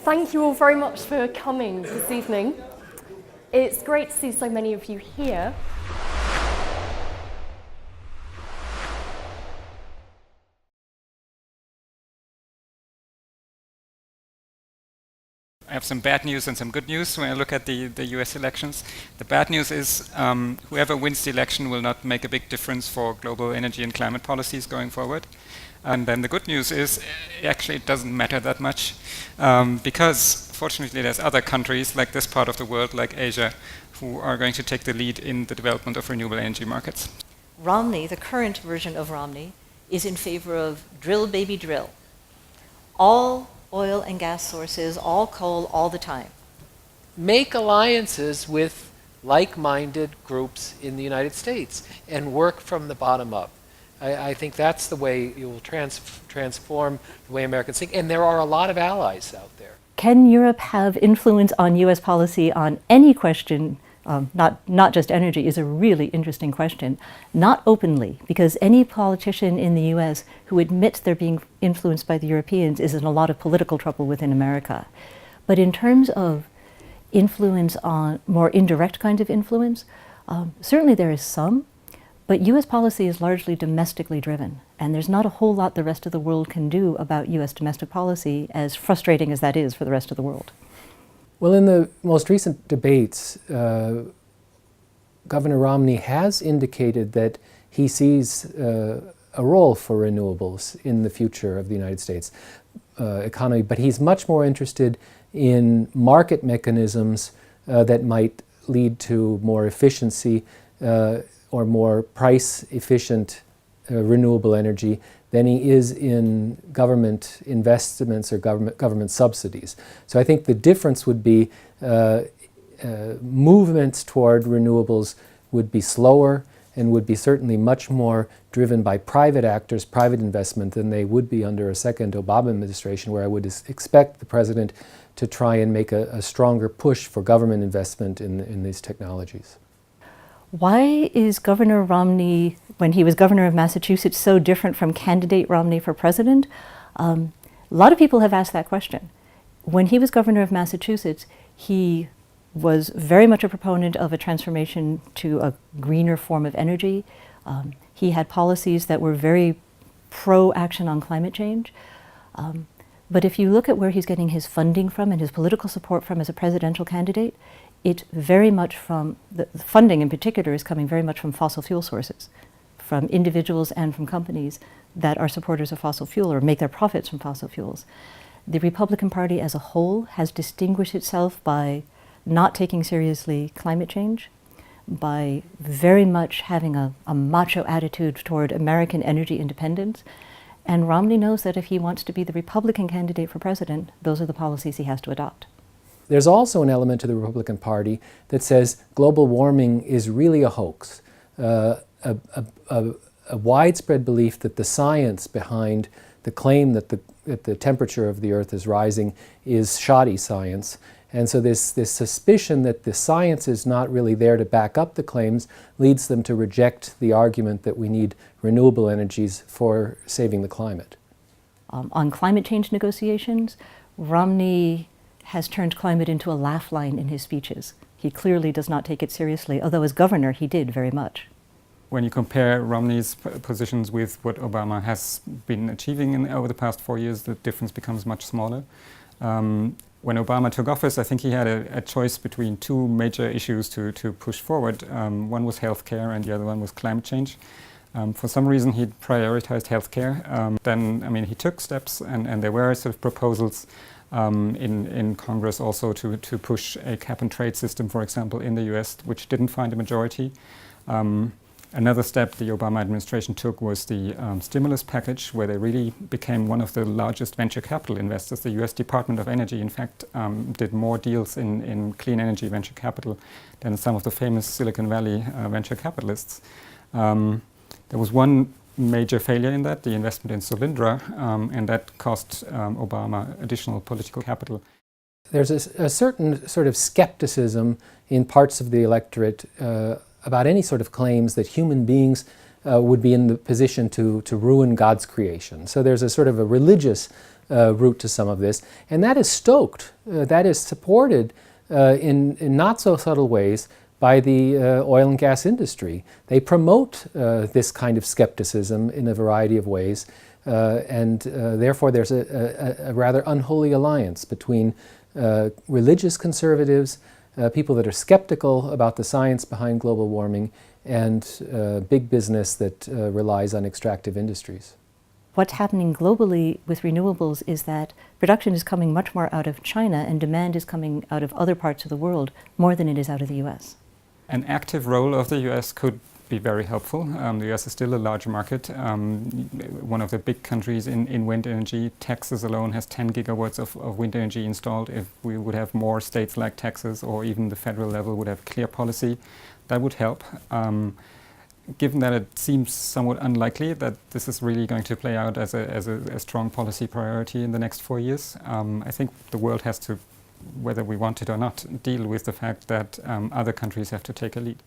Thank you all very much for coming this evening. It's great to see so many of you here. I have some bad news and some good news when I look at the US elections. The bad news is whoever wins the election will not make a big difference for global energy and climate policies going forward. And then the good news is actually it doesn't matter that much because fortunately there's other countries like this part of the world, like Asia, who are going to take the lead in the development of renewable energy markets. Romney, the current version of Romney, is in favor of drill, baby, drill. All oil and gas sources, all coal, all the time. Make alliances with like-minded groups in the United States and work from the bottom up. I think that's the way you will transform the way Americans think, and there are a lot of allies out there. Can Europe have influence on US policy on any question, not just energy, is a really interesting question. Not openly, because any politician in the US who admits they're being influenced by the Europeans is in a lot of political trouble within America. But in terms of influence on more indirect kinds of influence, certainly there is some, but US policy is largely domestically driven, and there's not a whole lot the rest of the world can do about US domestic policy, as frustrating as that is for the rest of the world. Well, in the most recent debates, Governor Romney has indicated that he sees a role for renewables in the future of the United States economy, but he's much more interested in market mechanisms that might lead to more efficiency or more price-efficient renewable energy than he is in government investments or government subsidies. So I think the difference would be movements toward renewables would be slower and would be certainly much more driven by private actors, private investment, than they would be under a second Obama administration, where I would expect the president to try and make a stronger push for government investment in these technologies. Why is Governor Romney, when he was governor of Massachusetts, so different from candidate Romney for president? A lot of people have asked that question. When he was governor of Massachusetts, he was very much a proponent of a transformation to a greener form of energy. He had policies that were very pro-action on climate change. But if you look at where he's getting his funding from and his political support from as a presidential candidate, it very much from, the funding in particular is coming very much from fossil fuel sources, from individuals and from companies that are supporters of fossil fuel or make their profits from fossil fuels. The Republican Party as a whole has distinguished itself by not taking seriously climate change, by very much having a macho attitude toward American energy independence. And Romney knows that if he wants to be the Republican candidate for president, those are the policies he has to adopt. There's also an element to the Republican Party that says global warming is really a hoax, a widespread belief that the science behind the claim that the temperature of the Earth is rising is shoddy science. And so this suspicion that the science is not really there to back up the claims leads them to reject the argument that we need renewable energies for saving the climate. On climate change negotiations, Romney has turned climate into a laugh line in his speeches. He clearly does not take it seriously, although as governor he did very much. When you compare Romney's positions with what Obama has been achieving over the past 4 years, the difference becomes much smaller. When Obama took office, I think he had a choice between two major issues to push forward. One was healthcare and the other one was climate change. For some reason he prioritized healthcare. Then, I mean, he took steps and there were sort of proposals in Congress also to push a cap-and-trade system, for example, in the US, which didn't find a majority. Another step the Obama administration took was the stimulus package, where they really became one of the largest venture capital investors. The US Department of Energy, in fact, did more deals in clean energy venture capital than some of the famous Silicon Valley venture capitalists. There was one major failure in that, the investment in Solyndra, and that cost Obama additional political capital. There's a certain sort of skepticism in parts of the electorate about any sort of claims that human beings would be in the position to ruin God's creation. So there's a sort of a religious route to some of this. And that is stoked, that is supported in not so subtle ways by the oil and gas industry. They promote this kind of skepticism in a variety of ways, and therefore there's a rather unholy alliance between religious conservatives, people that are skeptical about the science behind global warming, and big business that relies on extractive industries. What's happening globally with renewables is that production is coming much more out of China and demand is coming out of other parts of the world more than it is out of the US. An active role of the US could be very helpful. The US is still a large market, one of the big countries in wind energy. Texas alone has 10 gigawatts of wind energy installed. If we would have more states like Texas, or even the federal level would have clear policy, that would help. Given that it seems somewhat unlikely that this is really going to play out as a strong policy priority in the next 4 years, I think the world has to, whether we want it or not, deal with the fact that other countries have to take a lead.